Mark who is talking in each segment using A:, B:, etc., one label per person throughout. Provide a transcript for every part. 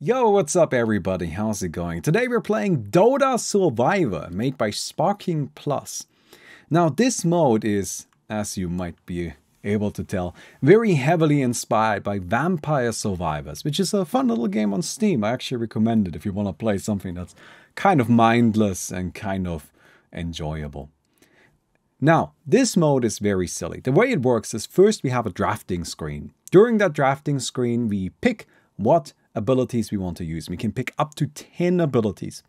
A: Yo, what's up everybody? How's it going? Today we're playing Dota Survivor, made by Sparking Plus. Now this mode is, as you might be able to tell, very heavily inspired by Vampire Survivors, which is a fun little game on Steam. I actually recommend it if you want to play something that's kind of mindless and kind of enjoyable. Now, this mode is very silly. The way it works is first we have a drafting screen. During that drafting screen, we pick what abilities we want to use. We can pick up to 10 abilities.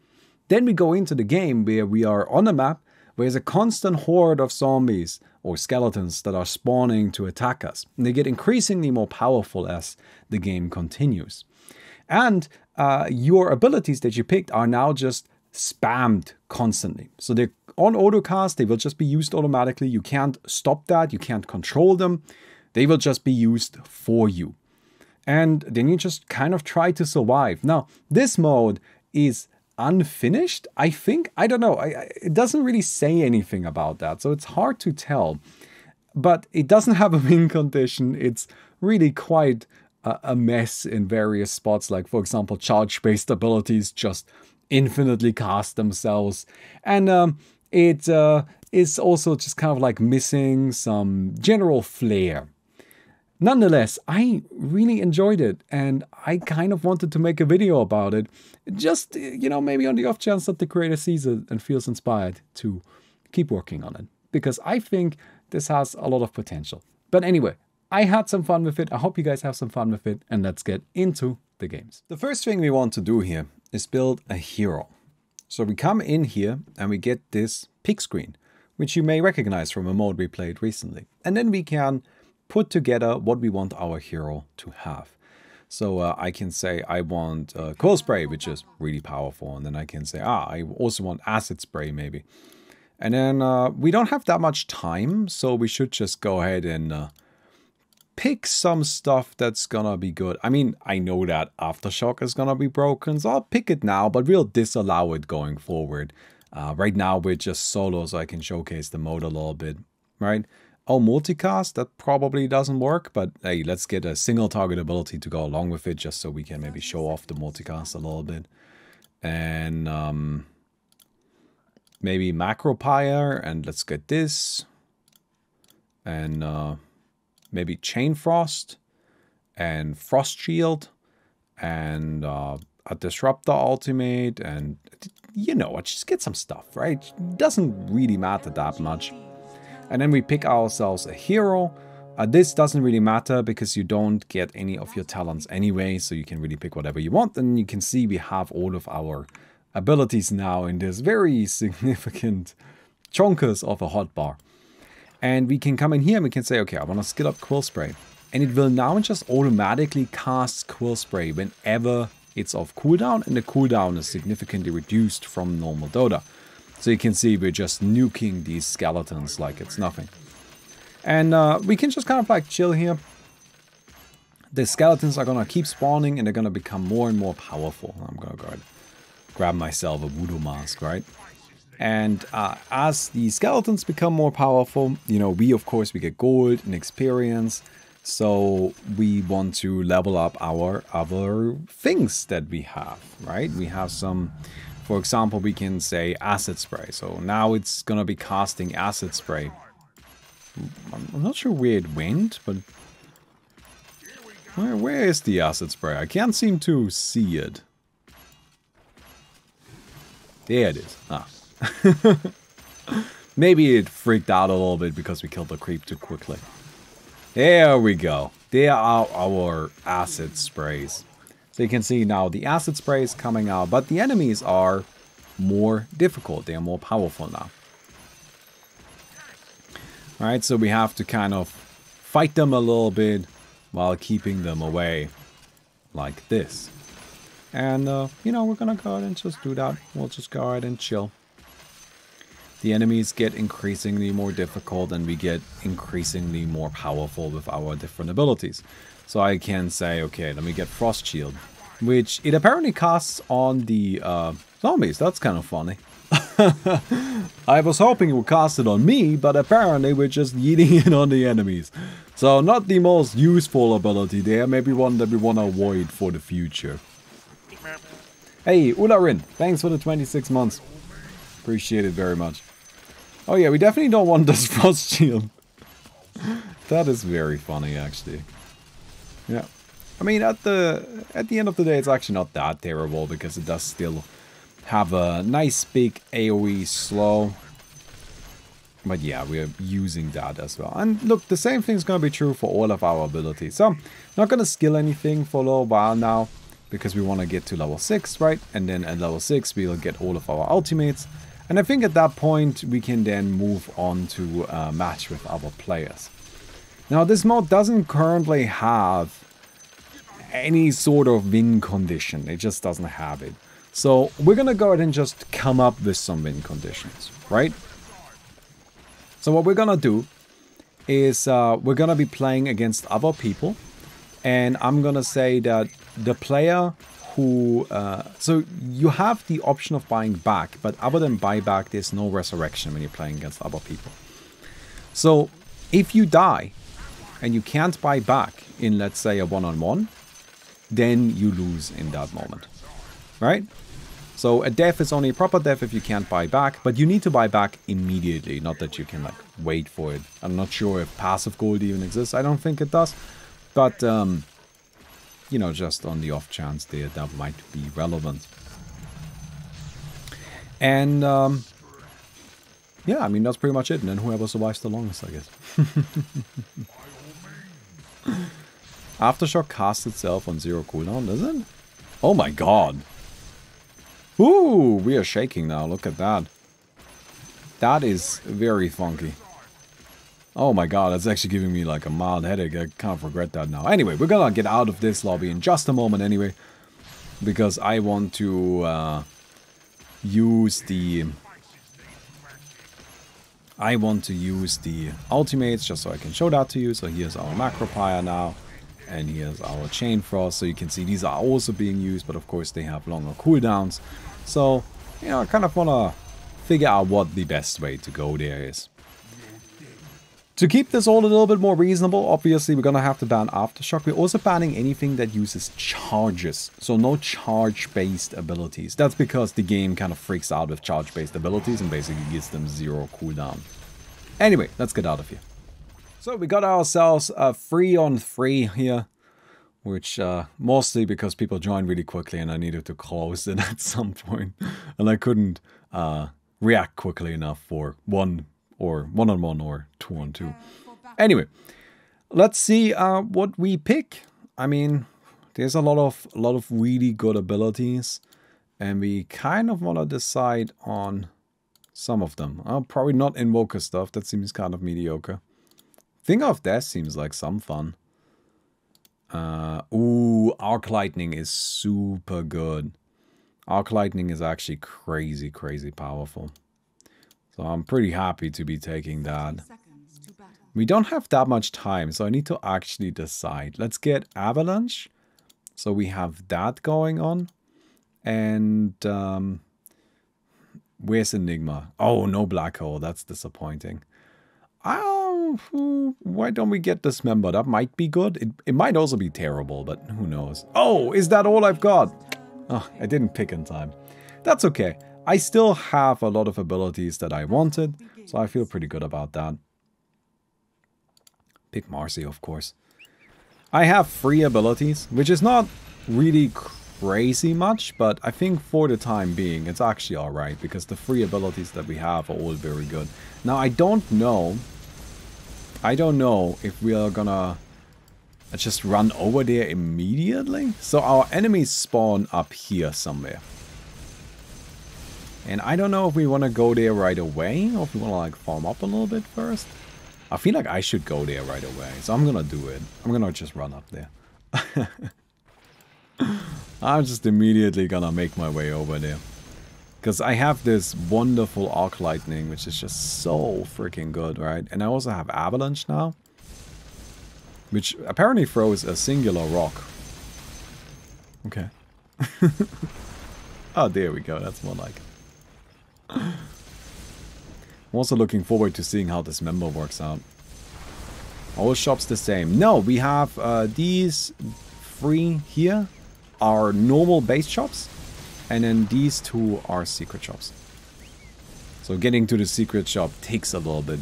A: Then we go into the game where we are on a map where there's a constant horde of zombies or skeletons that are spawning to attack us. And they get increasingly more powerful as the game continues. And your abilities that you picked are now just spammed constantly. So they're on autocast, they will just be used automatically. You can't stop that, you can't control them. They will just be used for you. And then you just kind of try to survive. Now, this mode is unfinished, I think. I don't know. It doesn't really say anything about that, so it's hard to tell. But it doesn't have a win condition. It's really quite a mess in various spots. Like, for example, charge-based abilities just infinitely cast themselves. And it is also just kind of like missing some general flair. Nonetheless, I really enjoyed it and I kind of wanted to make a video about it. Just, you know, maybe on the off chance that the creator sees it and feels inspired to keep working on it. Because I think this has a lot of potential. But anyway, I had some fun with it. I hope you guys have some fun with it. And let's get into the games. The first thing we want to do here is build a hero. So we come in here and we get this pick screen, which you may recognize from a mode we played recently. And then we can put together what we want our hero to have. So I can say I want Quill Spray, which is really powerful. And then I can say, I also want Acid Spray maybe. And then we don't have that much time, so we should just go ahead and pick some stuff that's gonna be good. I mean, I know that Aftershock is gonna be broken, so I'll pick it now, but we'll disallow it going forward. Right now we're just solo, so I can showcase the mode a little bit, right? Oh, multicast, that probably doesn't work, but hey, let's get a single target ability to go along with it, just so we can maybe show off the multicast a little bit. And maybe Macro Pyre, and let's get this. And maybe Chain Frost, and Frost Shield, and a Disruptor Ultimate, and you know what, just get some stuff, right? It doesn't really matter that much. And then we pick ourselves a hero. This doesn't really matter because you don't get any of your talents anyway, so you can really pick whatever you want. And you can see we have all of our abilities now in this very significant chonkers of a hotbar. And we can come in here and we can say, okay, I want to skill up Quill Spray. And it will now just automatically cast Quill Spray whenever it's off cooldown, and the cooldown is significantly reduced from normal Dota. So you can see we're just nuking these skeletons like it's nothing. And we can just kind of like chill here. The skeletons are gonna keep spawning and they're gonna become more and more powerful. I'm gonna go ahead and grab myself a voodoo mask, right? And as the skeletons become more powerful, you know, we of course, we get gold and experience. So we want to level up our other things that we have, right? We have some... For example, we can say Acid Spray. So now it's going to be casting Acid Spray. I'm not sure where it went, but... Where is the Acid Spray? I can't seem to see it. There it is. Ah. Maybe it freaked out a little bit because we killed the creep too quickly. There we go. There are our Acid Sprays. So you can see now the Acid Spray is coming out, but the enemies are more difficult. They are more powerful now. Alright, so we have to kind of fight them a little bit while keeping them away like this. And, you know, we're gonna go ahead and just do that. We'll just go ahead and chill. The enemies get increasingly more difficult and we get increasingly more powerful with our different abilities. So I can say, okay, let me get Frost Shield, which it apparently casts on the zombies. That's kind of funny. I was hoping it would cast it on me, but apparently we're just yeeting it on the enemies. So not the most useful ability there, maybe one that we want to avoid for the future. Hey, Ularin, thanks for the 26 months. Appreciate it very much. Oh yeah, we definitely don't want this frost shield. That is very funny, actually. Yeah. I mean, at the end of the day, it's actually not that terrible, because it does still have a nice big AoE slow. But yeah, we're using that as well. And look, the same thing's going to be true for all of our abilities. So, not going to skill anything for a little while now, because we want to get to level 6, right? And then at level 6, we'll get all of our ultimates. And I think at that point, we can then move on to match with other players. Now, this mode doesn't currently have any sort of win condition. It just doesn't have it. So, we're going to go ahead and just come up with some win conditions, right? So what we're gonna do is we're gonna be playing against other people, and I'm gonna say that the player who so you have the option of buying back, but other than buyback, there's no resurrection when you're playing against other people. So if you die and you can't buy back in, let's say, a one-on-one, then you lose in that moment, right? So a death is only a proper death if you can't buy back, but you need to buy back immediately, not that you can like wait for it. I'm not sure if passive gold even exists. I don't think it does, but you know, just on the off chance there, that might be relevant. And yeah, I mean, that's pretty much it. And then whoever survives the longest, I guess. Aftershock casts itself on 0 cooldown, does it? Oh my god. Ooh, we are shaking now. Look at that. That is very funky. Oh my god, that's actually giving me like a mild headache. I kind of regret that now. Anyway, we're gonna get out of this lobby in just a moment anyway. Because I want to use the... ultimates just so I can show that to you. So here's our Macropire now. And here's our Chain Frost. So you can see these are also being used, but of course they have longer cooldowns. So, you know, I kind of want to figure out what the best way to go there is. To keep this all a little bit more reasonable, obviously we're going to have to ban Aftershock. We're also banning anything that uses charges. So no charge-based abilities. That's because the game kind of freaks out with charge-based abilities and basically gives them 0 cooldown. Anyway, let's get out of here. So we got ourselves a 3-on-3 here, which mostly because people joined really quickly and I needed to close it at some point. And I couldn't react quickly enough for one-on-one or 2-on-2. Anyway, let's see what we pick. I mean, there's a lot of really good abilities, and we kind of want to decide on some of them. Probably not Invoker stuff. That seems kind of mediocre. Finger of Death seems like some fun. Ooh, Arc Lightning is super good. Arc Lightning is actually crazy, crazy powerful. So I'm pretty happy to be taking that. We don't have that much time, so I need to actually decide. Let's get Avalanche. So we have that going on. And where's Enigma? Oh, no Black Hole. That's disappointing. Why don't we get Dismember? That might be good. It might also be terrible, but who knows. Oh, is that all I've got? Oh, I didn't pick in time. That's okay. I still have a lot of abilities that I wanted, so I feel pretty good about that. Pick Marcy, of course. I have 3 abilities, which is not really crazy much, but I think for the time being, it's actually alright, because the 3 abilities that we have are all very good. Now, I don't know if we are gonna just run over there immediately. So our enemies spawn up here somewhere. And I don't know if we want to go there right away, or if we want to like farm up a little bit first. I feel like I should go there right away, so I'm gonna do it. I'm gonna just run up there. I'm just immediately gonna make my way over there. Because I have this wonderful Arc Lightning, which is just so freaking good, right? And I also have Avalanche now, which apparently throws a singular rock. Okay. Oh, there we go. That's more like it. I'm also looking forward to seeing how Dismember works out. All shops the same. No, we have these 3 here. are normal base shops, and then these two are secret shops. So getting to the secret shop takes a little bit.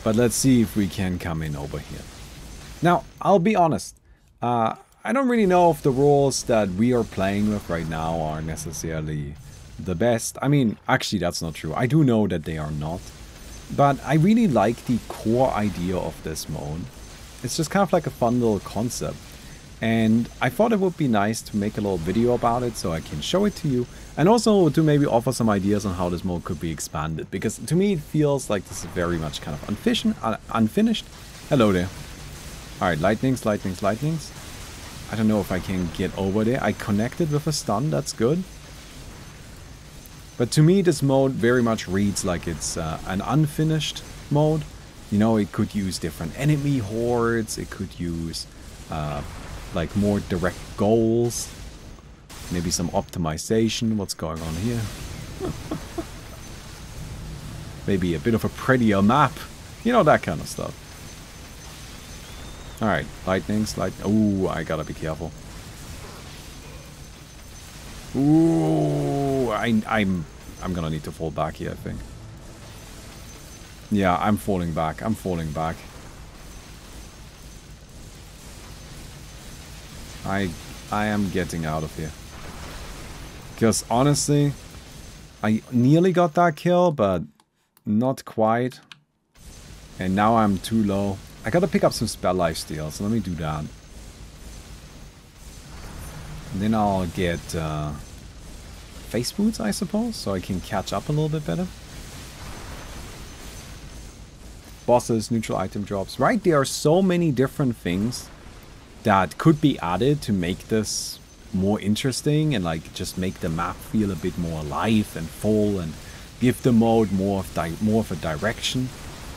A: But let's see if we can come in over here. Now, I'll be honest. I don't really know if the rules that we are playing with right now are necessarily the best. I mean, actually that's not true. I do know that they are not. But I really like the core idea of this mode. It's just kind of like a fun little concept. And I thought it would be nice to make a little video about it so I can show it to you. And also to maybe offer some ideas on how this mode could be expanded. Because to me it feels like this is very much kind of unfinished. Hello there. Alright, lightnings, lightnings, lightnings. I don't know if I can get over there. I connected with a stun, that's good. But to me this mode very much reads like it's an unfinished mode. You know, it could use different enemy hordes, it could use like more direct goals, maybe some optimization. What's going on here? Maybe a bit of a prettier map, you know, that kind of stuff. Alright, lightnings, ooh, I gotta be careful. Ooh, I'm gonna need to fall back here, I think. Yeah, I'm falling back, I'm falling back. I am getting out of here. Because honestly, I nearly got that kill, but not quite. And now I'm too low. I gotta pick up some spell lifesteal, so let me do that. And then I'll get face boots, I suppose, so I can catch up a little bit better. Bosses, neutral item drops. Right, there are so many different things that could be added to make this more interesting and like just make the map feel a bit more alive and full and give the mode more of a direction.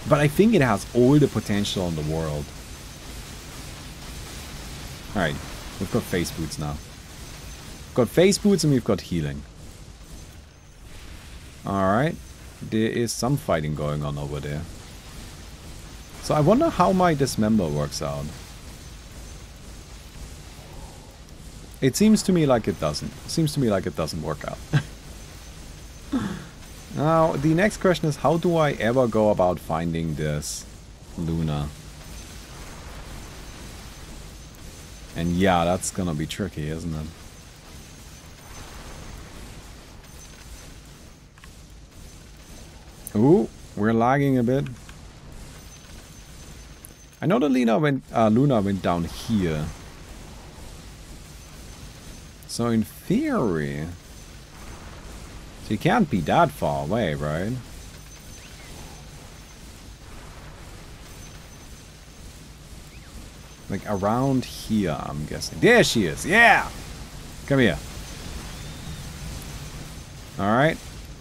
A: But I think it has all the potential in the world. Alright, we've got face boots now. We've got face boots and we've got healing. Alright, there is some fighting going on over there. So I wonder how my dismember works out. It seems to me like it doesn't. It seems to me like it doesn't work out. Now, the next question is, how do I ever go about finding this Luna? And yeah, that's gonna be tricky, isn't it? Ooh, we're lagging a bit. I know the Luna went down here. So in theory, she can't be that far away, right? Like around here, I'm guessing. There she is, yeah! Come here. Alright,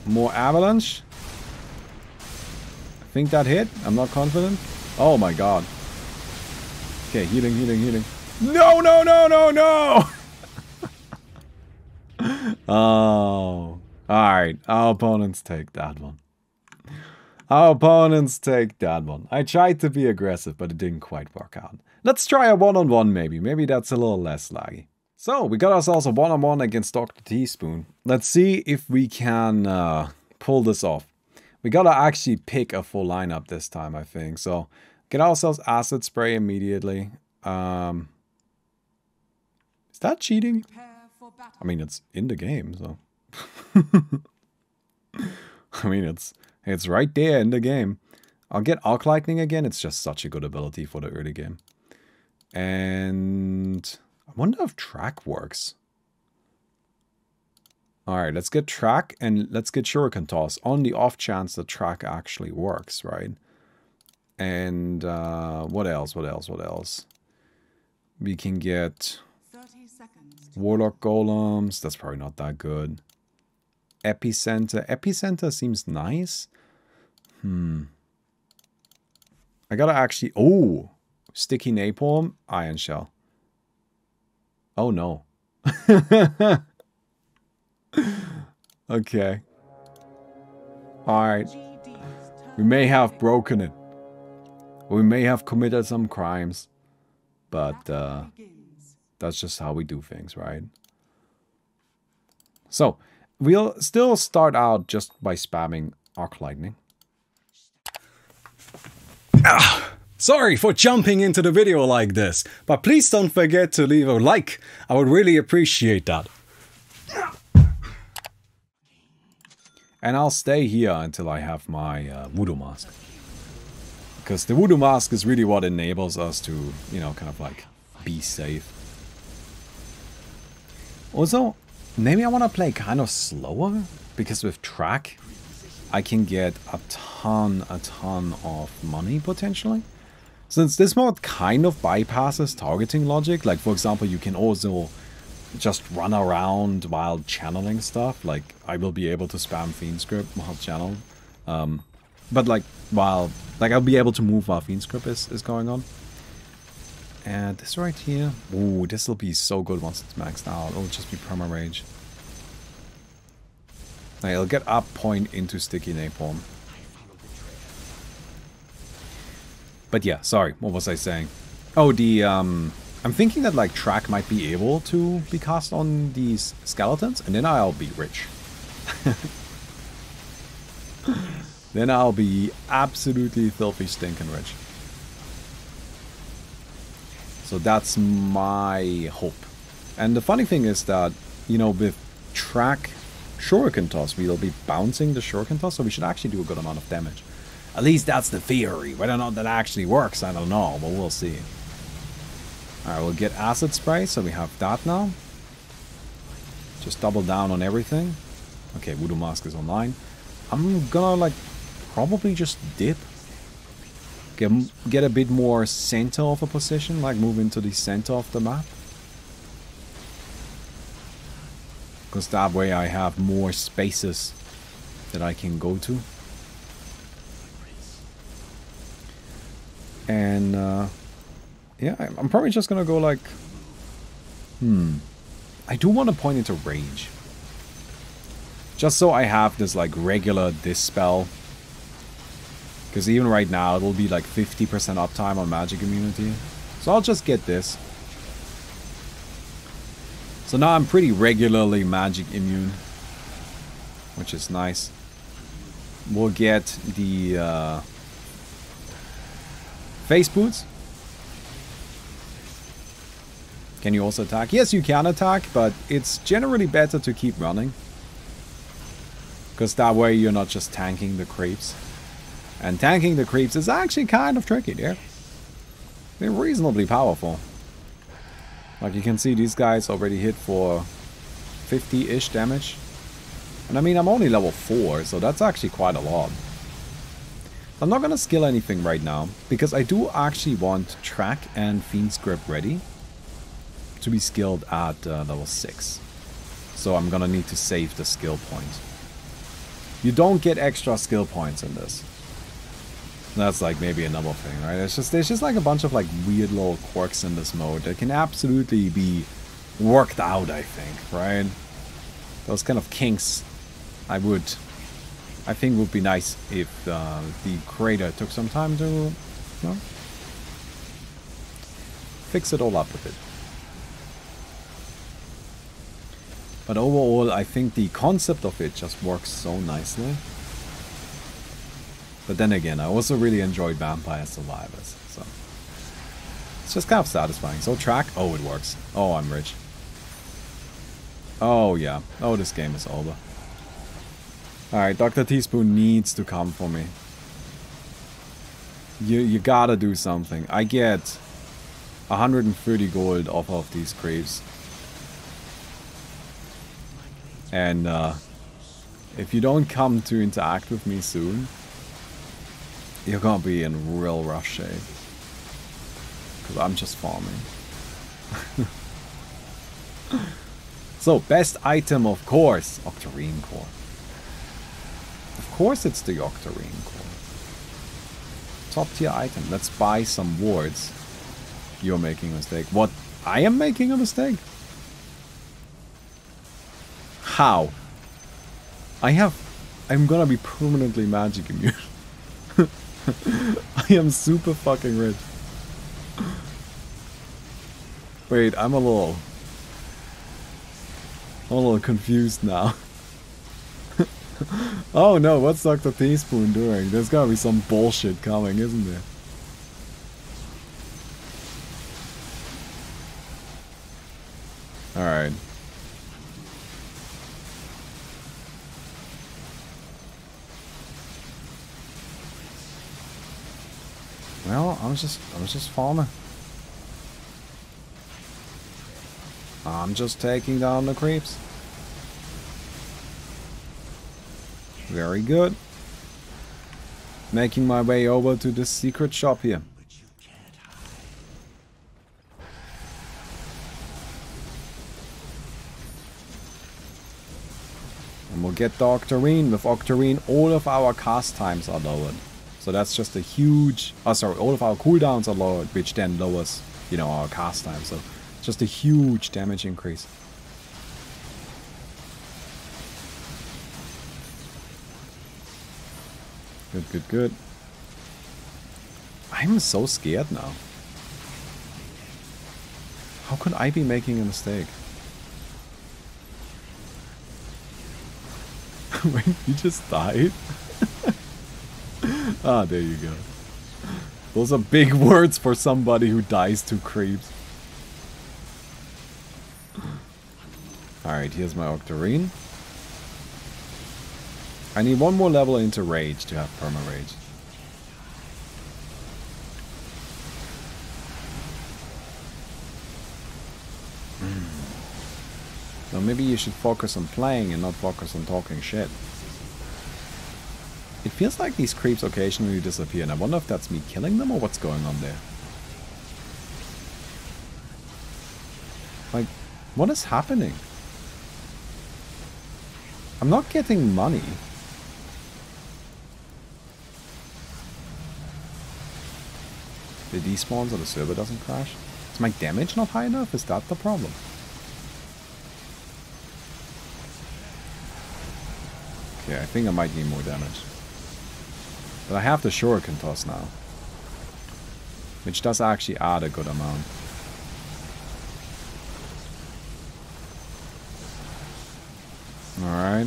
A: more avalanche. I think that hit, I'm not confident. Oh my god. Okay, healing, healing, healing. No, no, no, no, no! Oh. Alright, our opponents take that one. Our opponents take that one. I tried to be aggressive, but it didn't quite work out. Let's try a one-on-one maybe. Maybe that's a little less laggy. So, we got ourselves a one-on-one against Dr. Teaspoon. Let's see if we can pull this off. We gotta actually pick a full lineup this time, I think. So, get ourselves Acid Spray immediately. Is that cheating? I mean, it's in the game, so... I mean, it's right there in the game. I'll get Arc Lightning again. It's just such a good ability for the early game. And I wonder if Track works. Alright, let's get Track and let's get Shuriken Toss on the off chance that Track actually works, right? And what else? What else? What else? We can get Warlock Golems. That's probably not that good. Epicenter. Epicenter seems nice. I gotta actually... Oh! Sticky Napalm. Iron Shell. Oh no. Okay. Alright. We may have broken it. We may have committed some crimes. But, That's just how we do things, right? So, we'll still start out just by spamming Arc Lightning. Sorry for jumping into the video like this, but please don't forget to leave a like. I would really appreciate that. And I'll stay here until I have my Voodoo Mask. Because the Voodoo Mask is really what enables us to, you know, kind of like be safe. Also, maybe I want to play kind of slower, because with track, I can get a ton of money potentially. Since this mode kind of bypasses targeting logic, like for example, you can also just run around while channeling stuff. Like I will be able to spam Fiend Script while channel, but like while I'll be able to move while Fiend Script is going on. And this right here, ooh, this will be so good once it's maxed out. It'll just be perma rage. Now it'll get up point into sticky napalm. But yeah, sorry, what was I saying? Oh, the I'm thinking that like track might be able to be cast on these skeletons, and then I'll be rich. Then I'll be absolutely filthy stinking rich. So that's my hope. And the funny thing is that, you know, with track Shuriken Toss, we'll be bouncing the Shuriken Toss, so we should actually do a good amount of damage. At least that's the theory. Whether or not that actually works, I don't know, but we'll see. Alright, we'll get Acid Spray, so we have that now. Just double down on everything. Okay, Voodoo Mask is online. I'm gonna, like, probably just dip. Get a bit more center of a position, like move into the center of the map. Because that way I have more spaces that I can go to. And yeah, I'm probably just gonna go like, I do want to point into Rage. Just so I have this like regular Dispel. Because even right now it'll be like 50% uptime on magic immunity. So I'll just get this. So now I'm pretty regularly magic immune, which is nice. We'll get the face boots. Can you also attack? Yes, you can attack, but it's generally better to keep running. Because that way you're not just tanking the creeps. And tanking the creeps is actually kind of tricky, dear. They're reasonably powerful. Like you can see, these guys already hit for 50-ish damage. And I mean, I'm only level 4, so that's actually quite a lot. I'm not gonna skill anything right now, because I do actually want Track and Fiend Script ready to be skilled at level 6. So I'm gonna need to save the skill point. You don't get extra skill points in this. That's like maybe another thing, right? There's just like a bunch of like weird little quirks in this mode that can absolutely be worked out, I think, right? Those kind of kinks I think would be nice if the creator took some time to, you know, fix it all up a bit. But overall, I think the concept of it just works so nicely. But then again, I also really enjoyed Vampire Survivors, so it's just kind of satisfying. So Track, oh, it works. Oh, I'm rich. Oh yeah, oh, this game is over. Alright, Dr. Teaspoon needs to come for me. You gotta do something. I get 130 gold off of these creeps. And if you don't come to interact with me soon, you're gonna be in real rough shape. Because I'm just farming. So, best item, of course, Octarine Core. Of course it's the Octarine Core. Top tier item. Let's buy some wards. You're making a mistake. What? I am making a mistake? How? I'm gonna be permanently magic immune. I am super fucking rich. Wait, I'm a little confused now. Oh no, what's Dr. Teaspoon doing? There's gotta be some bullshit coming, isn't there? Alright. Well, I was just farming. I'm just taking down the creeps. Very good. Making my way over to this secret shop here. And we'll get the Octarine. With Octarine, all of our cast times are lowered. So that's just a huge... Oh, sorry, all of our cooldowns are lowered, which then lowers, you know, our cast time. So just a huge damage increase. Good, good, good. I'm so scared now. How could I be making a mistake? Wait, he just died? Ah, there you go. Those are big words for somebody who dies to creeps. Alright, here's my Octarine. I need one more level into Rage to have Perma Rage. So maybe you should focus on playing and not focus on talking shit. It feels like these creeps occasionally disappear, and I wonder if that's me killing them or what's going on there. Like, what is happening? I'm not getting money. The despawn so the server doesn't crash? Is my damage not high enough? Is that the problem? Okay, I think I might need more damage. But I have the Shuriken toss now. Which does actually add a good amount. Alright.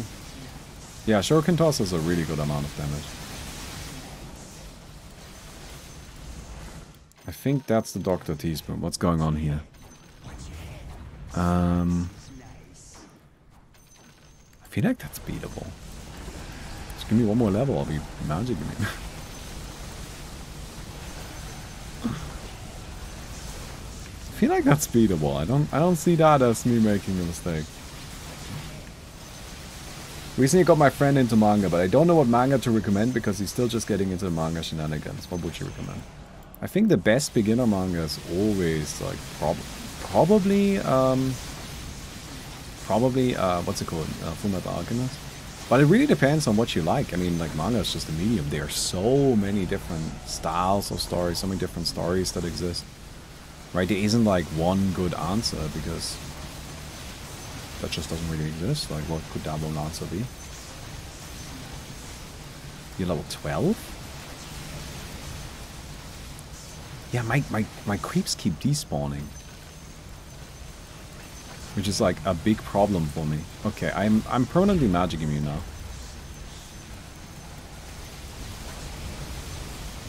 A: Yeah, Shuriken toss is a really good amount of damage. I think that's the Dr. Teaspoon. What's going on here? I feel like that's beatable. Just give me one more level, I'll be magicking it. I feel like that's beatable. I don't see that as me making a mistake. Recently got my friend into manga, but I don't know what manga to recommend because he's still just getting into manga shenanigans. What would you recommend? I think the best beginner manga is always like probably what's it called? Fullmetal Alchemist. But it really depends on what you like. I mean, like, manga is just a medium. There are so many different styles of stories, so many different stories that exist. Right? There isn't like one good answer because that just doesn't really exist. Like, what could that one answer be? You're level 12? Yeah, my creeps keep despawning. Which is like a big problem for me. Okay, I'm permanently magic immune now.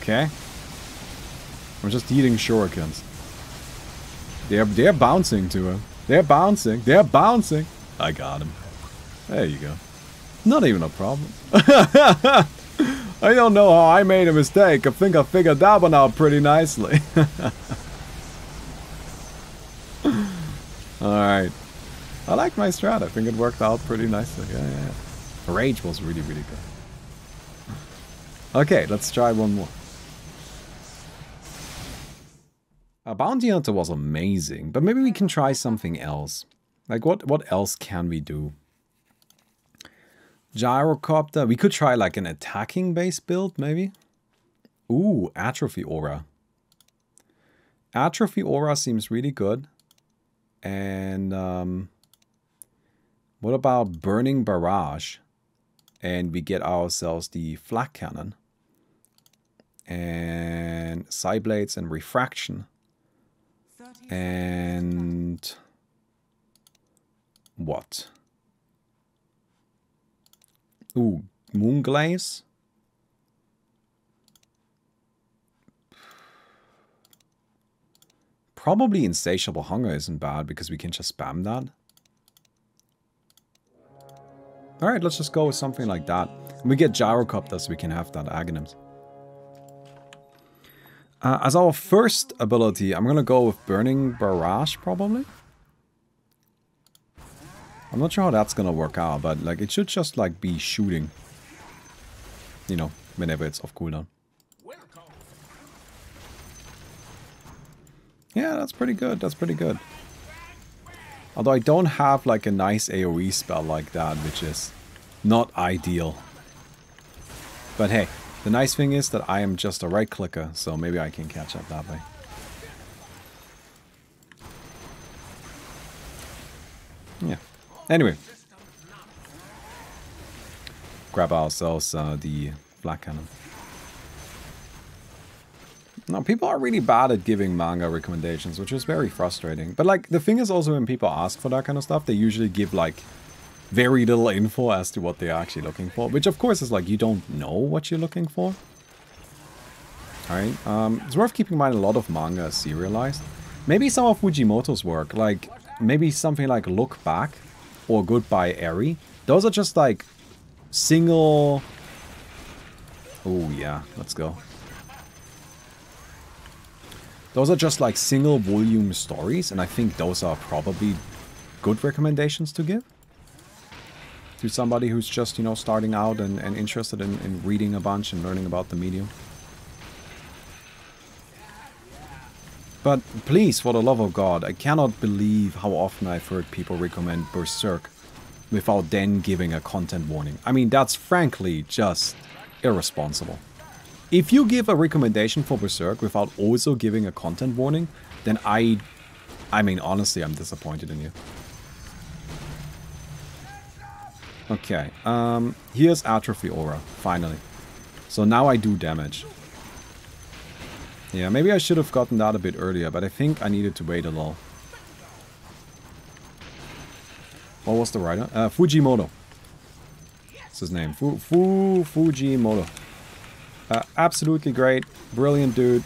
A: Okay. I'm just eating shurikens. They're bouncing to him. They're bouncing. They're bouncing. I got him. There you go. Not even a problem. I don't know how I made a mistake. I think I figured that one out pretty nicely. Alright. I like my strat. I think it worked out pretty nicely. Yeah. Rage was really, really good. Okay, let's try one more. Bounty Hunter was amazing, but maybe we can try something else. Like, what else can we do? Gyrocopter. We could try like an attacking base build, maybe. Ooh, Atrophy Aura. Atrophy Aura seems really good. And what about Burning Barrage? And we get ourselves the Flak Cannon. And Psyblades and Refraction. And what? Ooh, Moonglaze. Probably Insatiable Hunger isn't bad because we can just spam that. Alright, let's just go with something like that. And we get Gyrocopter so we can have that Aghanims. As our first ability, I'm gonna go with Burning Barrage, probably. I'm not sure how that's gonna work out, but like it should just like be shooting. You know, whenever it's off cooldown. Yeah, that's pretty good, that's pretty good. Although I don't have like a nice AoE spell like that, which is not ideal. But hey, the nice thing is that I am just a right clicker, so maybe I can catch up that way. Yeah. Anyway. Grab ourselves the Black Cannon. Now, people are really bad at giving manga recommendations, which is very frustrating. But like, the thing is also when people ask for that kind of stuff, they usually give like very little info as to what they're actually looking for. Which of course is like, you don't know what you're looking for. Alright, it's worth keeping in mind a lot of manga is serialized. Maybe some of Fujimoto's work, like maybe something like Look Back or Goodbye Eri. Those are just like single... Oh yeah, let's go. Those are just like single volume stories, and I think those are probably good recommendations to give. To somebody who's just, you know, starting out and interested in reading a bunch and learning about the medium. But please, for the love of God, I cannot believe how often I've heard people recommend Berserk without then giving a content warning. I mean, that's frankly just irresponsible. If you give a recommendation for Berserk without also giving a content warning, then I mean, honestly, I'm disappointed in you. Okay, here's Atrophy Aura, finally. So now I do damage. Yeah, maybe I should have gotten that a bit earlier, but I think I needed to wait a little. What was the writer? Fujimoto. That's his name. Fujimoto. Absolutely great. Brilliant dude.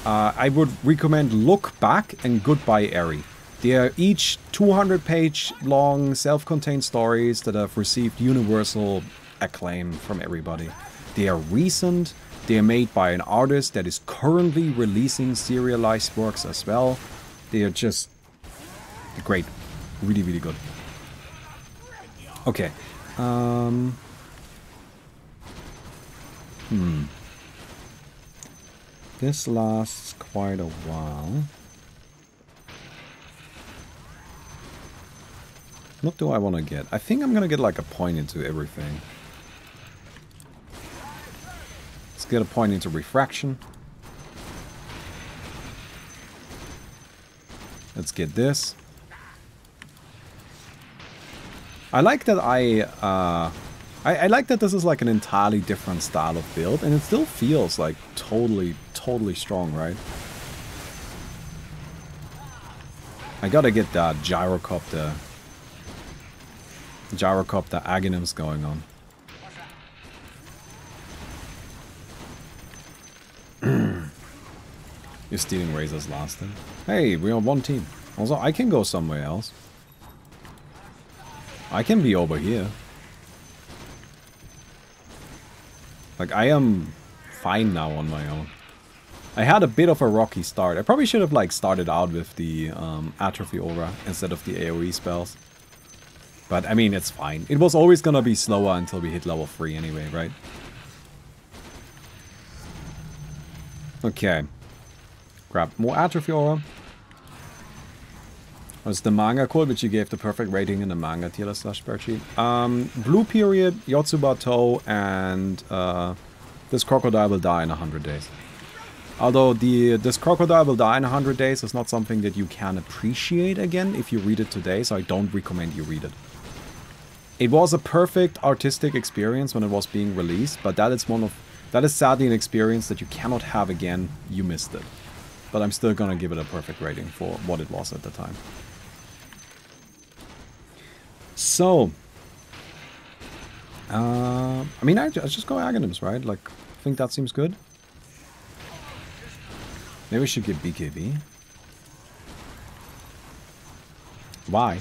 A: I would recommend Look Back and Goodbye Eri. They are each 200-page long self-contained stories that have received universal acclaim from everybody. They are recent. They are made by an artist that is currently releasing serialized works as well. They are just great. Really, really good. Okay. This lasts quite a while. What do I want to get? I think I'm going to get like a point into everything. Let's get a point into refraction. Let's get this. I like that I like that this is like an entirely different style of build, and it still feels like totally strong, right? I gotta get that Gyrocopter Aghanims going on. You're stealing Razor's last thing. Hey, we're on one team. Also, I can go somewhere else. I can be over here. Like, I am fine now on my own. I had a bit of a rocky start. I probably should have, like, started out with the Atrophy Aura instead of the AoE spells. But, I mean, it's fine. It was always gonna be slower until we hit level 3 anyway, right? Okay. Grab more Atrophy Aura. What's the manga code, which you gave the perfect rating in the manga tier list / spreadsheet? Blue Period, Yotsubato, and This Crocodile Will Die in 100 Days. Although This Crocodile Will Die in 100 Days is not something that you can appreciate again if you read it today, so I don't recommend you read it. It was a perfect artistic experience when it was being released, but that is sadly an experience that you cannot have again. You missed it. but I'm still gonna give it a perfect rating for what it was at the time. So, I mean, I just go Aghanims, right? Like, I think that seems good. Maybe we should get BKB. Why?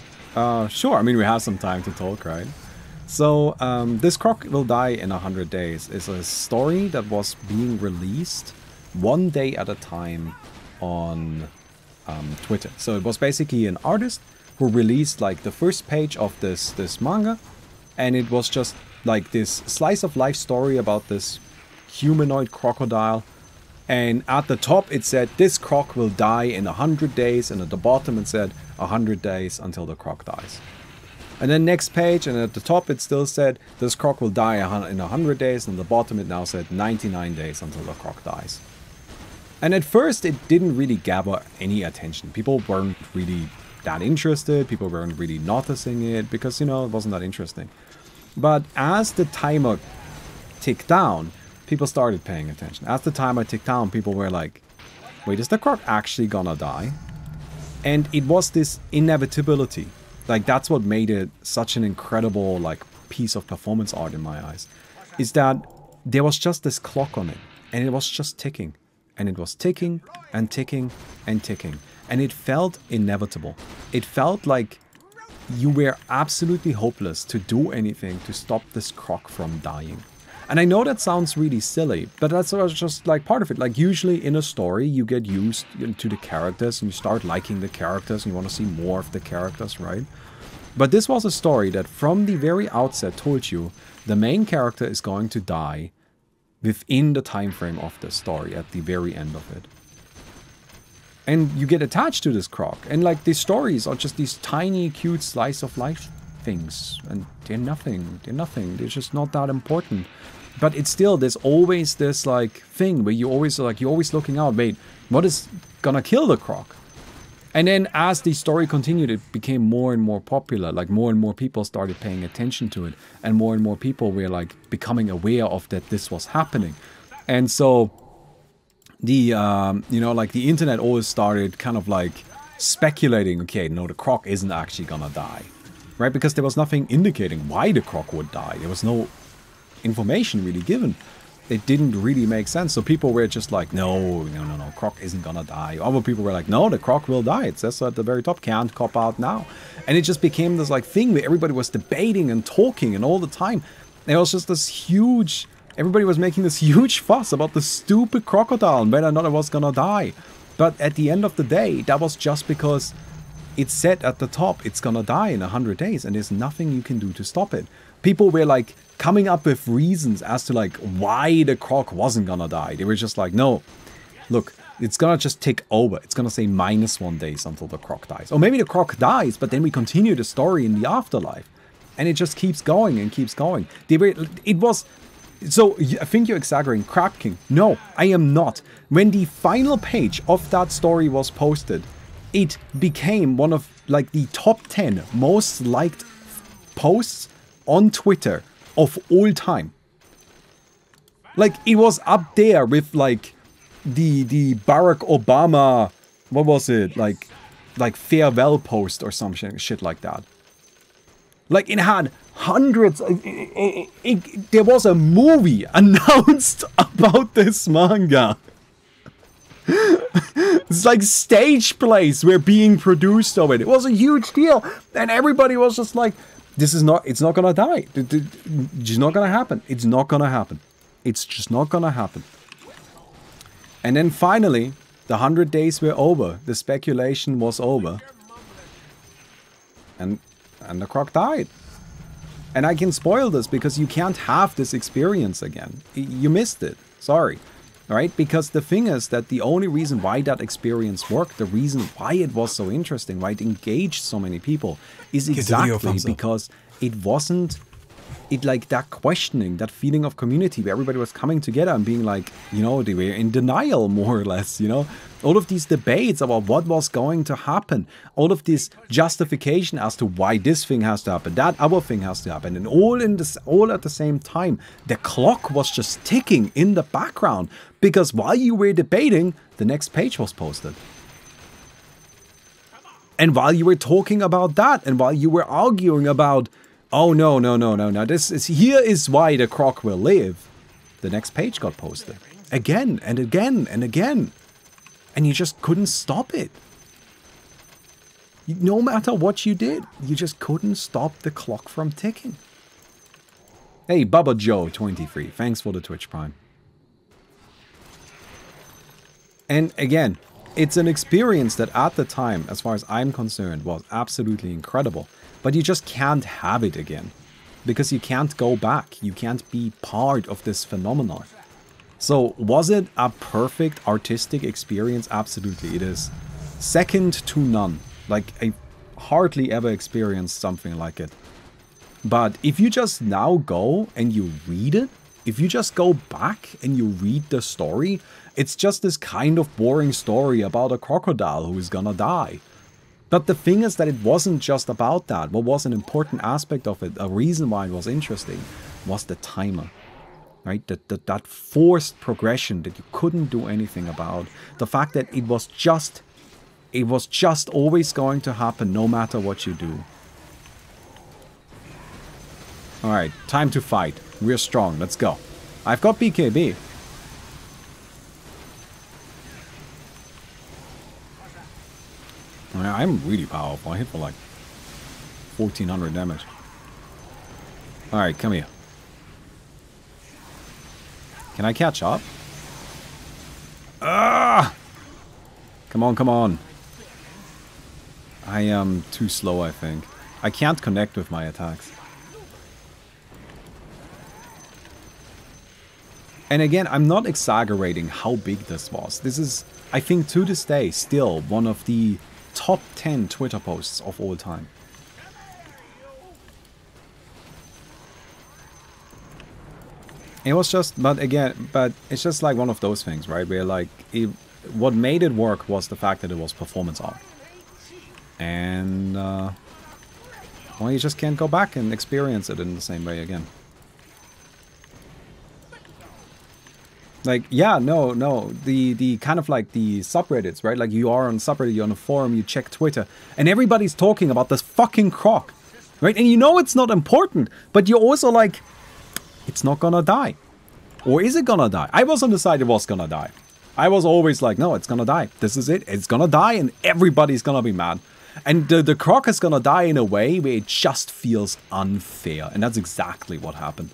A: Sure, I mean, we have some time to talk, right? So, This Croc Will Die in 100 Days is a story that was being released one day at a time on Twitter. So it was basically an artist who released like the first page of this manga, and it was just like this slice of life story about this humanoid crocodile. And at the top it said, this croc will die in 100 days, and at the bottom it said 100 days until the croc dies. And then next page, and at the top it still said, this croc will die in 100 days, and at the bottom it now said 99 days until the croc dies. And at first it didn't really gather any attention. People weren't really that interested, people weren't really noticing it, because, you know, it wasn't that interesting. But as the timer ticked down, people started paying attention. As the timer ticked down, people were like, wait, is the croc actually gonna die? And it was this inevitability. Like, that's what made it such an incredible, like, piece of performance art in my eyes. Is that there was just this clock on it, and it was just ticking. And it was ticking, and ticking, and ticking. And it felt inevitable. It felt like you were absolutely hopeless to do anything to stop this croc from dying. And I know that sounds really silly, but that's just like part of it. Like, usually in a story, you get used to the characters and you start liking the characters and you want to see more of the characters, right? But this was a story that from the very outset told you the main character is going to die within the time frame of the story at the very end of it. And you get attached to this croc. And like, these stories are just these tiny, cute slice of life things. And they're nothing. They're nothing. They're just not that important. But it's still, there's always this like thing where you're always looking out, wait, what is gonna kill the croc? And then as the story continued, it became more and more popular. Like, more and more people started paying attention to it. And more people were like becoming aware of that this was happening. And so the, you know, like the internet always started kind of like speculating, okay, no, the croc isn't actually gonna die. Right? Because there was nothing indicating why the croc would die. There was no information really given. It didn't really make sense. So people were just like, no, croc isn't gonna die. Other people were like, no, the croc will die. It says so at the very top, can't cop out now. And it just became this like thing where everybody was debating and talking and all the time. There was just this huge, everybody was making this huge fuss about the stupid crocodile and whether or not it was gonna die. But at the end of the day, that was just because it said at the top, it's gonna die in 100 days and there's nothing you can do to stop it. People were like coming up with reasons as to like why the croc wasn't gonna die. They were just like, no, look, it's gonna just tick over. It's gonna say -1 days until the croc dies. Or maybe the croc dies, but then we continue the story in the afterlife. And it just keeps going and keeps going. So I think you're exaggerating. Crab King. No, I am not. When the final page of that story was posted, it became one of like the top 10 most liked posts on Twitter of all time. Like, it was up there with like the Barack Obama, what was it, like farewell post or some shit like that. Like, it had hundreds. There was a movie announced about this manga. It's like stage plays were being produced of it. It was a huge deal, and everybody was just like, "This is not. It's not gonna die. It's not gonna happen. It's not gonna happen. It's just not gonna happen." And then finally, the 100 days were over. The speculation was over, and the croc died. And I can spoil this because you can't have this experience again. You missed it. Sorry. Right? Because the thing is that the only reason why that experience worked, the reason why it was so interesting, why it engaged so many people, is exactly because it wasn't it like that questioning, that feeling of community where everybody was coming together and being like, you know, they were in denial more or less, you know. All of these debates about what was going to happen, all of this justification as to why this thing has to happen, that other thing has to happen, and all at the same time. The clock was just ticking in the background because while you were debating, the next page was posted. And while you were talking about that, and while you were arguing about, oh no, here is why the croc will live, the next page got posted. Again and again and again. And you just couldn't stop it. No matter what you did, you just couldn't stop the clock from ticking. Hey, Bubba Joe 23, thanks for the Twitch Prime. And again, it's an experience that at the time, as far as I'm concerned, was absolutely incredible. But you just can't have it again. Because you can't go back. You can't be part of this phenomenon. So, was it a perfect artistic experience? Absolutely, it is. Second to none. Like, I hardly ever experienced something like it. But if you just now go and you read it, if you just go back and you read the story, it's just this kind of boring story about a crocodile who is gonna die. But the thing is that it wasn't just about that. What was an important aspect of it, a reason why it was interesting, was the timer. Right? That forced progression that you couldn't do anything about. The fact that it was just always going to happen no matter what you do. Alright, time to fight. We're strong, let's go. I've got BKB. I'm really powerful. I hit for like 1400 damage. Alright, come here. Can I catch up? Ah! Come on, come on. I am too slow, I think. I can't connect with my attacks. And again, I'm not exaggerating how big this was. This is, I think, to this day, still one of the top 10 Twitter posts of all time. It was just, but it's just like one of those things, right? Where like, what made it work was the fact that it was performance art. And, well, you just can't go back and experience it in the same way again. Like, yeah, no, the kind of like the subreddits, right? Like you are on subreddit, you're on a forum, you check Twitter, and everybody's talking about this fucking croc, right? And you know it's not important, but you're also like, it's not gonna die. Or is it gonna die? I was on the side it was gonna die. I was always like, no, it's gonna die. This is it. It's gonna die and everybody's gonna be mad. And the croc is gonna die in a way where it just feels unfair. And that's exactly what happened.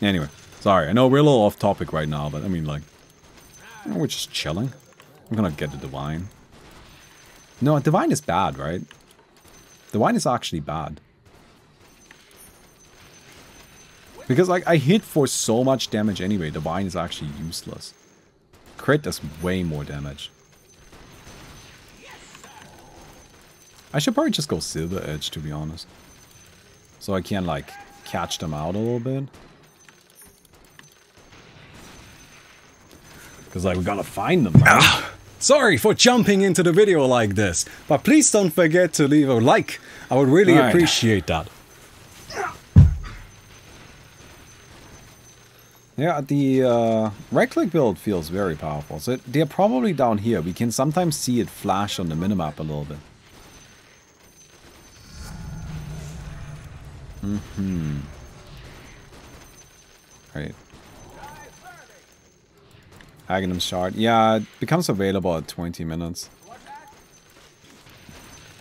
A: Anyway, sorry. I know we're a little off topic right now, but I mean, like, we're just chilling. I'm gonna get the divine. No, divine is bad, right? Divine is actually bad. Because, like, I hit for so much damage anyway. Divine is actually useless. Crit does way more damage. I should probably just go Silver Edge, to be honest. So I can, like, catch them out a little bit. Because, like, we're gonna find them, right? Sorry for jumping into the video like this. But please don't forget to leave a like. I would really appreciate that. Yeah, the right-click build feels very powerful. So they're probably down here. We can sometimes see it flash on the minimap a little bit. Right. Aghanim Shard. Yeah, it becomes available at 20 minutes.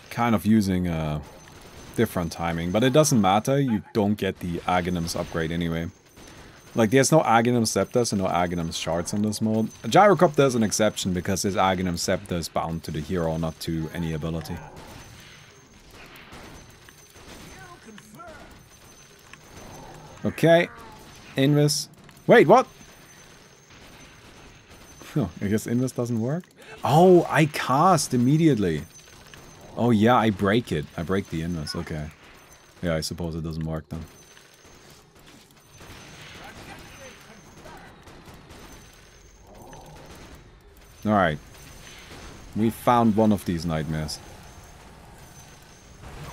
A: Kind of using a different timing, but it doesn't matter. You don't get the Aghanim's upgrade anyway. Like, there's no Aghanim Scepters and no Aghanim Shards in this mode. Gyrocop does an exception because his Aghanim Scepter is bound to the hero, not to any ability. Okay. Invis. Wait, what? Oh, I guess Invis doesn't work? Oh, I cast immediately. Oh yeah, I break it. I break the Invis, okay. Yeah, I suppose it doesn't work then. Alright. We found one of these nightmares.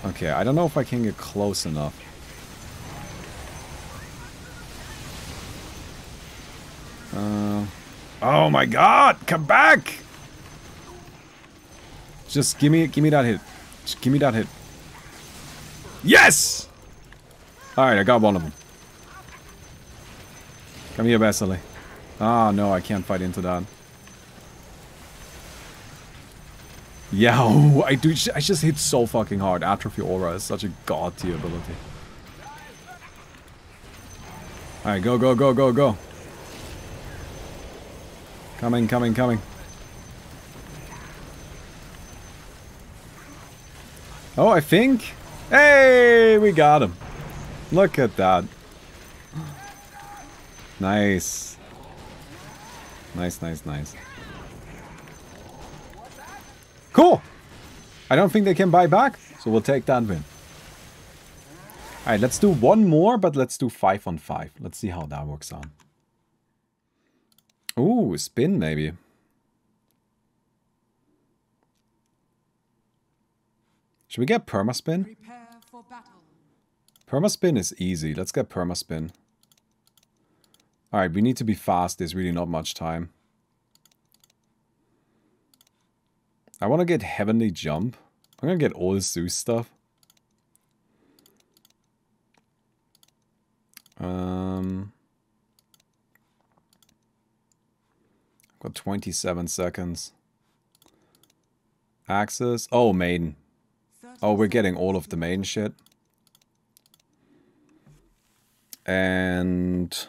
A: Okay, I don't know if I can get close enough. Oh my god! Come back! Just give me that hit. Just give me that hit. Yes! Alright, I got one of them. Come here, Vasily. Ah, no, I can't fight into that. Yeah, oh, I just hit so fucking hard. Atrophy Aura is such a god tier ability. Alright, go, go, go, go, go. Coming, coming, coming. Oh, I think. Hey, we got him. Look at that. Nice. Nice, nice, nice. Cool. I don't think they can buy back, so we'll take that win. Alright, let's do one more, but let's do 5 on 5. Let's see how that works out. Ooh, spin maybe. Should we get permaspin? Permaspin is easy. Let's get permaspin. Alright, we need to be fast. There's really not much time. I want to get Heavenly Jump. I'm going to get all Zeus stuff. Got 27 seconds. Access. Oh, maiden. Oh, we're getting all of the maiden shit. And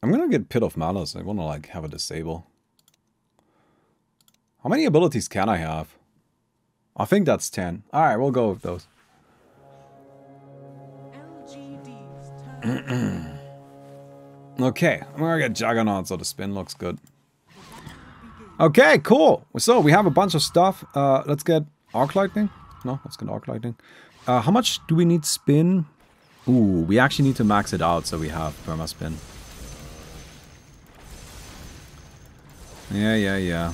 A: I'm gonna get Pit of Malice. I wanna like have a disable. How many abilities can I have? I think that's 10. Alright, we'll go with those. Okay, I'm gonna get Juggernaut so the spin looks good. Okay, cool. So we have a bunch of stuff. Let's get Arc Lightning. No, let's get Arc Lightning. How much do we need spin? Ooh, we actually need to max it out so we have perma spin. Yeah.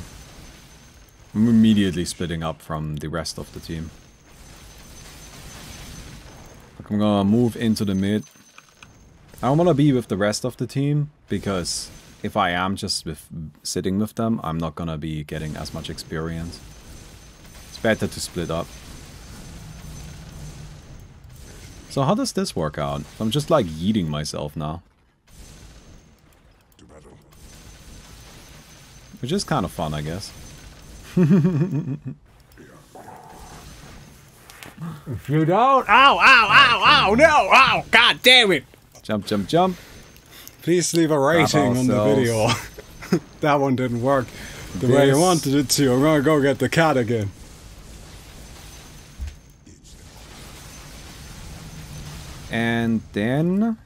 A: I'm immediately splitting up from the rest of the team. I'm gonna move into the mid. I don't want to be with the rest of the team, because if I am just sitting with them, I'm not gonna be getting as much experience. It's better to split up. So how does this work out? I'm just like yeeting myself now. Which is kind of fun, I guess.
B: If you don't... Ow, ow, ow, ow, no, ow, god damn it.
A: Jump, jump, jump.
B: Please leave a rating on the video. That one didn't work the way you wanted it to. I'm gonna go get the cat again.
A: And then...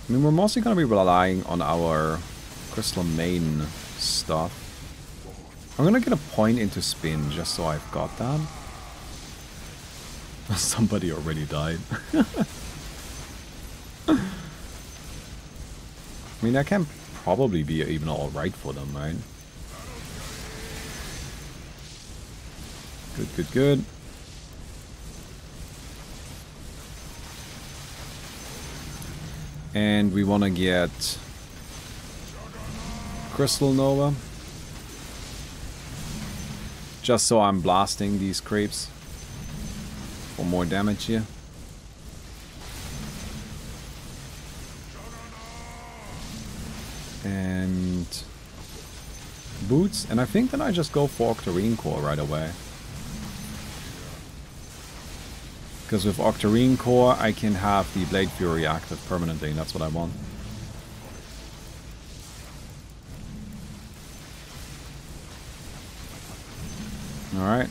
A: I mean, we're mostly gonna be relying on our Crystal Main stuff. I'm gonna get a point into spin just so I've got that. Somebody already died. I mean, that can probably be even alright for them, right? Good, good, good. And we want to get Crystal Nova. Just so I'm blasting these creeps for more damage here. And boots, and I think then I just go for Octarine Core right away. Because with Octarine Core I can have the Blade Fury active permanently, and that's what I want. Alright.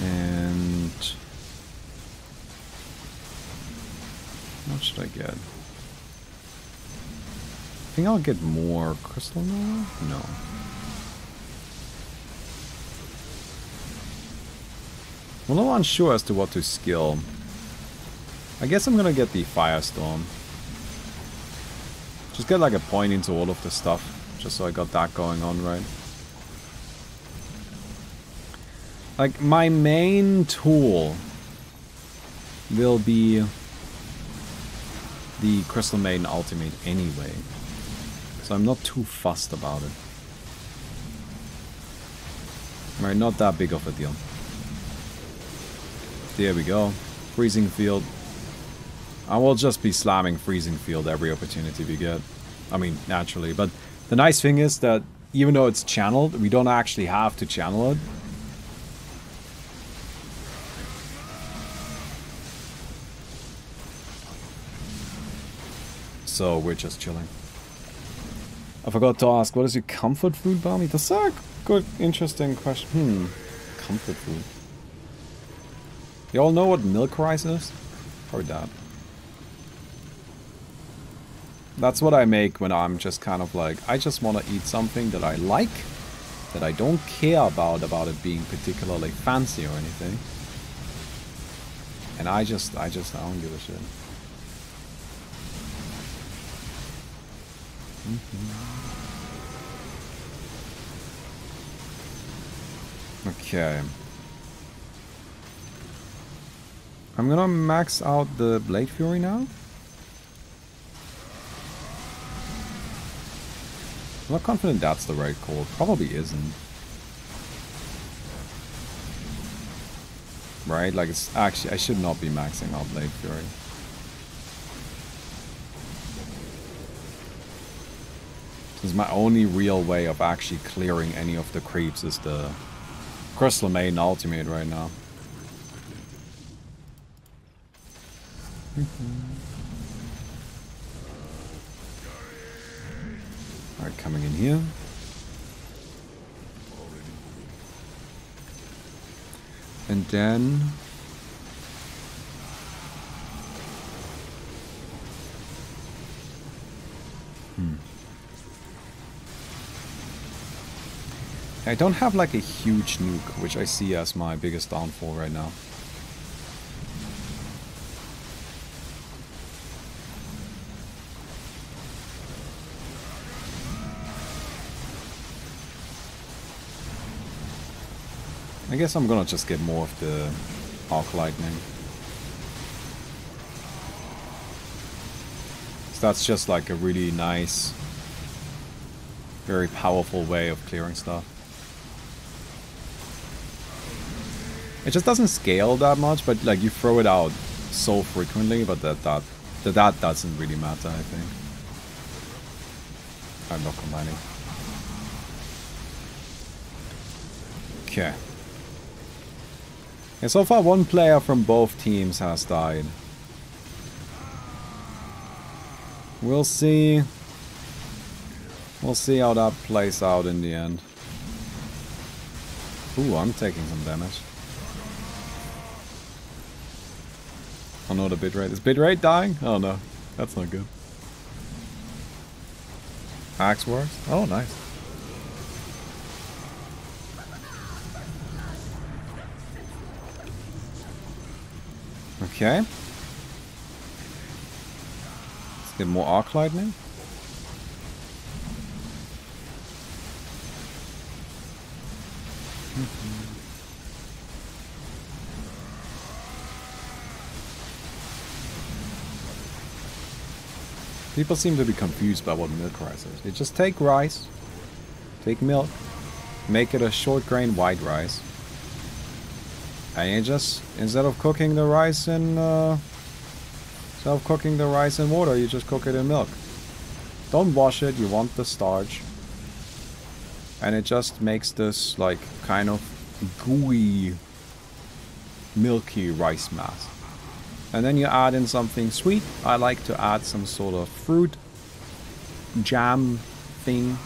A: And what should I get? think I'll get more crystal now? No. I'm a little unsure as to what to skill. I guess I'm gonna get the Firestorm. Just get like a point into all of the stuff. Just so I got that going on, right? Like, my main tool will be the Crystal Maiden Ultimate anyway. So I'm not too fussed about it. Right, not that big of a deal. There we go. Freezing Field. I will just be slamming Freezing Field every opportunity we get. I mean, naturally. But the nice thing is that even though it's channeled, we don't actually have to channel it. So we're just chilling. I forgot to ask, what is your comfort food, Baumi? That's a good, interesting question. Comfort food. You all know what milk rice is? Or that. That's what I make when I'm just kind of like, I just want to eat something that I like, that I don't care about it being particularly fancy or anything. And I don't give a shit. Okay. I'm gonna max out the Blade Fury now. I'm not confident that's the right call. Probably isn't. Right? Like, it's actually, I should not be maxing out Blade Fury. Because my only real way of actually clearing any of the creeps is the Crystal Maiden Ultimate right now. Alright, coming in here. And then... I don't have like a huge nuke, which I see as my biggest downfall right now. I guess I'm gonna just get more of the Arc Lightning. So that's just like a really nice, very powerful way of clearing stuff. It just doesn't scale that much, but like you throw it out so frequently, but that doesn't really matter, I think. I'm not combining. Okay. And so far one player from both teams has died. We'll see. We'll see how that plays out in the end. Ooh, I'm taking some damage. Oh no, the bitrate. Is bitrate dying? Oh no, that's not good. Axe Wars? Oh, nice. Okay. Let's get more Arc Lightning. People seem to be confused by what milk rice is. You just take rice, take milk, make it a short grain white rice, and you just, instead of cooking the rice in water, you just cook it in milk. Don't wash it, you want the starch. And it just makes this like kind of gooey, milky rice mass. And then you add in something sweet. I like to add some sort of fruit jam thing.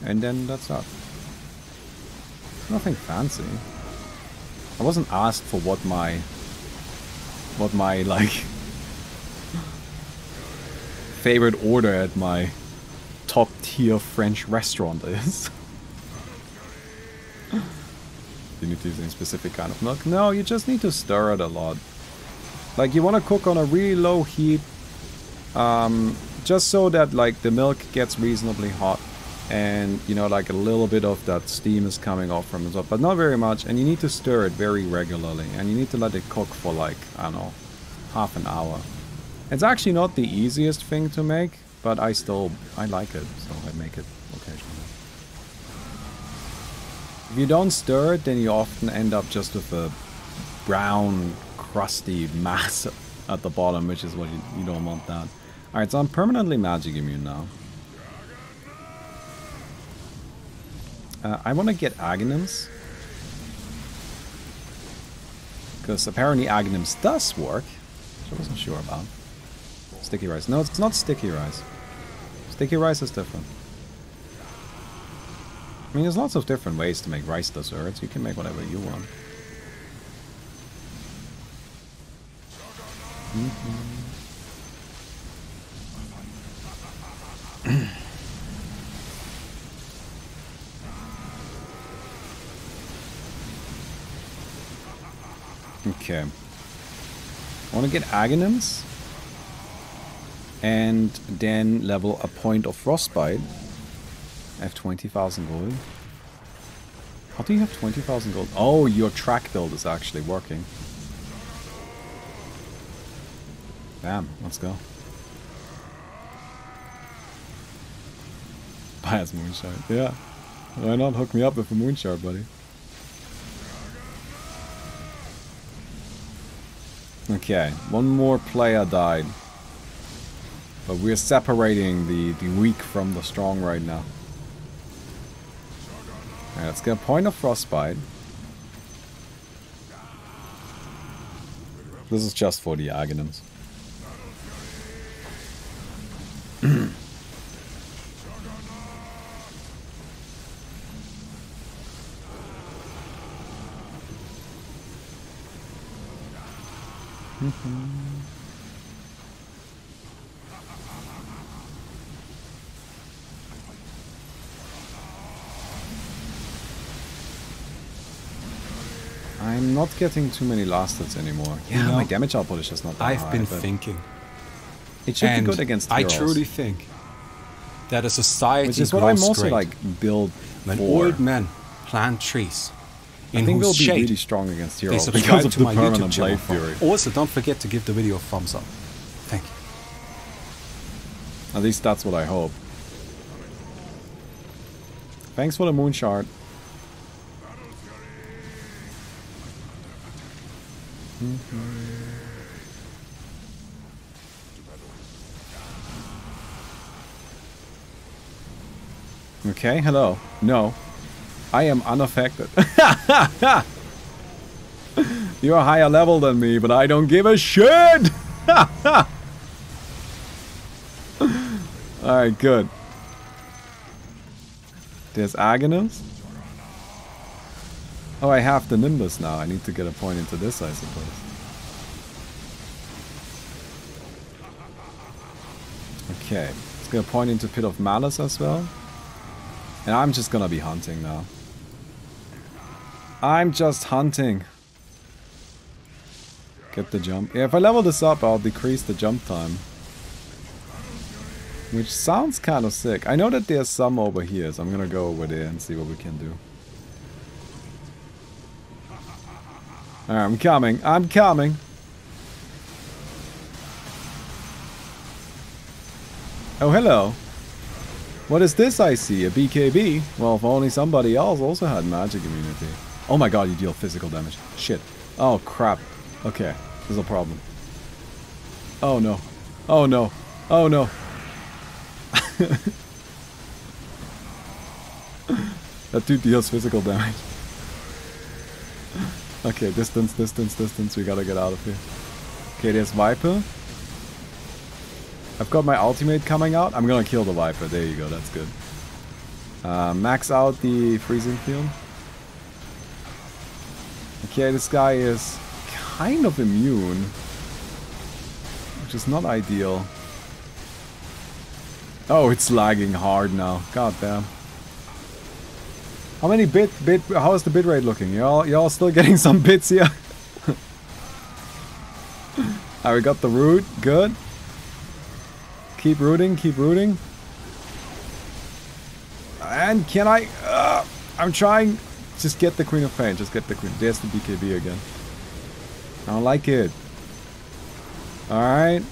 A: And then that's that. Nothing fancy. I wasn't asked for what my like favorite order at my top tier French restaurant is. You need to use a specific kind of milk? No, you just need to stir it a lot. Like, you want to cook on a really low heat, just so that, like, the milk gets reasonably hot. And, you know, like, a little bit of that steam is coming off from the top, but not very much. And you need to stir it very regularly. And you need to let it cook for, like, I don't know, half an hour. It's actually not the easiest thing to make, but I like it, so I make it occasionally. If you don't stir it, then you often end up just with a brown, crusty mass at the bottom, which is what you don't want that. Alright, so I'm permanently magic immune now. I want to get Aghanim's. Because apparently Aghanim's does work. Which I wasn't sure about. Sticky rice. No, it's not sticky rice. Sticky rice is different. I mean, there's lots of different ways to make rice desserts. You can make whatever you want. Okay. I want to get Aghanim's. And then level a point of frostbite. I have 20,000 gold. How do you have 20,000 gold? Oh, your track build is actually working. Damn, let's go. Buy as moonshard. Yeah. Why not hook me up with a moonshard, buddy? Okay, one more player died. But we're separating the weak from the strong right now. Alright, let's get a point of frostbite. This is just for the Aghanims. I'm not getting too many last hits anymore. Yeah, you know, my damage output is just not that high.
B: I've been thinking.
A: It should be good against heroes.
B: I truly think that a society
A: which is what I'm also like build
B: when old men plant trees.
A: I think they'll be really strong against heroes because of the permanent blade fury.
B: Also, don't forget to give the video a thumbs up. Thank you.
A: At least that's what I hope. Thanks for the moon shard. Okay, hello. No. I am unaffected. You're a higher level than me, but I don't give a shit! Alright, good. There's Aghanims. Oh, I have the Nimbus now. I need to get a point into this, I suppose. Okay. Let's get a point into Pit of Malice as well. And I'm just gonna be hunting now. I'm just hunting. Get the jump. Yeah, if I level this up, I'll decrease the jump time. Which sounds kind of sick. I know that there's some over here, so I'm gonna go over there and see what we can do. Alright, I'm coming. I'm coming. Oh, hello. What is this I see? A BKB? Well, if only somebody else also had magic immunity. Oh my god, you deal physical damage. Shit. Oh, crap. Okay, there's a problem. Oh no. Oh no. Oh no. That dude deals physical damage. Okay, distance, distance, distance. We gotta get out of here. Okay, there's Viper. I've got my ultimate coming out. I'm gonna kill the Viper. There you go, that's good. Max out the freezing field. Okay, this guy is kind of immune. Which is not ideal. Oh, it's lagging hard now. God damn. How many how is the bit rate looking? Y'all still getting some bits here? Alright, we got the root. Good. Keep rooting, keep rooting. And can I... I'm trying... Just get the Queen of Pain. Just get the Queen. There's the BKB again. I don't like it. Alright.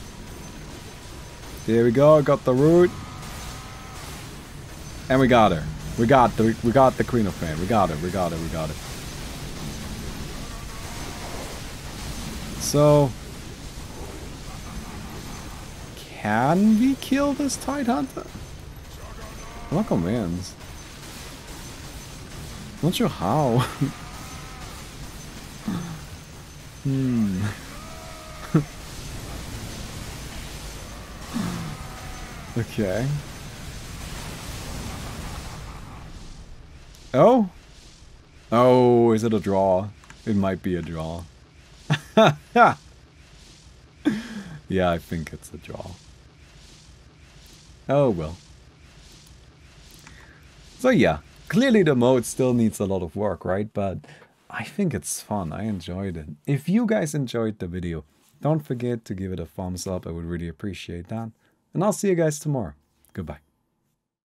A: There we go. Got the root. And we got her. We got the Queen of Pain. We got it. We got it. We got it. So... Can we kill this Tide Hunter? No commands. Not sure how. Okay. Oh? Oh, is it a draw? It might be a draw. Yeah, I think it's a draw. Oh well. So yeah, clearly the mode still needs a lot of work, right? But I think it's fun. I enjoyed it. If you guys enjoyed the video, don't forget to give it a thumbs up. I would really appreciate that. And I'll see you guys tomorrow. Goodbye.